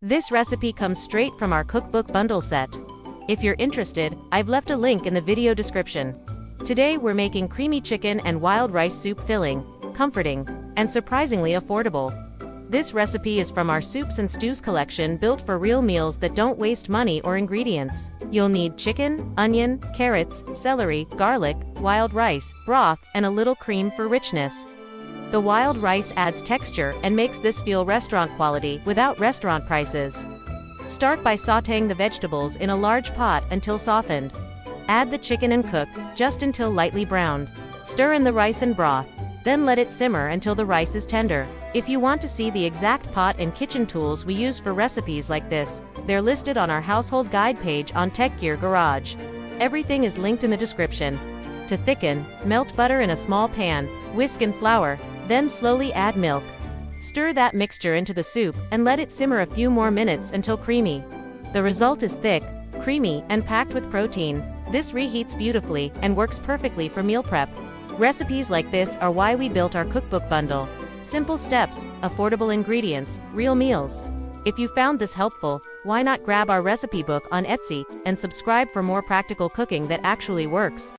This recipe comes straight from our cookbook bundle set. If you're interested, I've left a link in the video description. Today we're making creamy chicken and wild rice soup, filling, comforting, and surprisingly affordable. This recipe is from our soups and stews collection, built for real meals that don't waste money or ingredients. You'll need chicken, onion, carrots, celery, garlic, wild rice, broth, and a little cream for richness. The wild rice adds texture and makes this feel restaurant quality without restaurant prices. Start by sautéing the vegetables in a large pot until softened. Add the chicken and cook just until lightly browned. Stir in the rice and broth, then let it simmer until the rice is tender. If you want to see the exact pot and kitchen tools we use for recipes like this, they're listed on our household guide page on Tech Gear Garage. Everything is linked in the description. To thicken, melt butter in a small pan, whisk in flour, then slowly add milk. Stir that mixture into the soup and let it simmer a few more minutes until creamy. The result is thick, creamy, and packed with protein. This reheats beautifully and works perfectly for meal prep. Recipes like this are why we built our cookbook bundle. Simple steps, affordable ingredients, real meals. If you found this helpful, why not grab our recipe book on Etsy and subscribe for more practical cooking that actually works.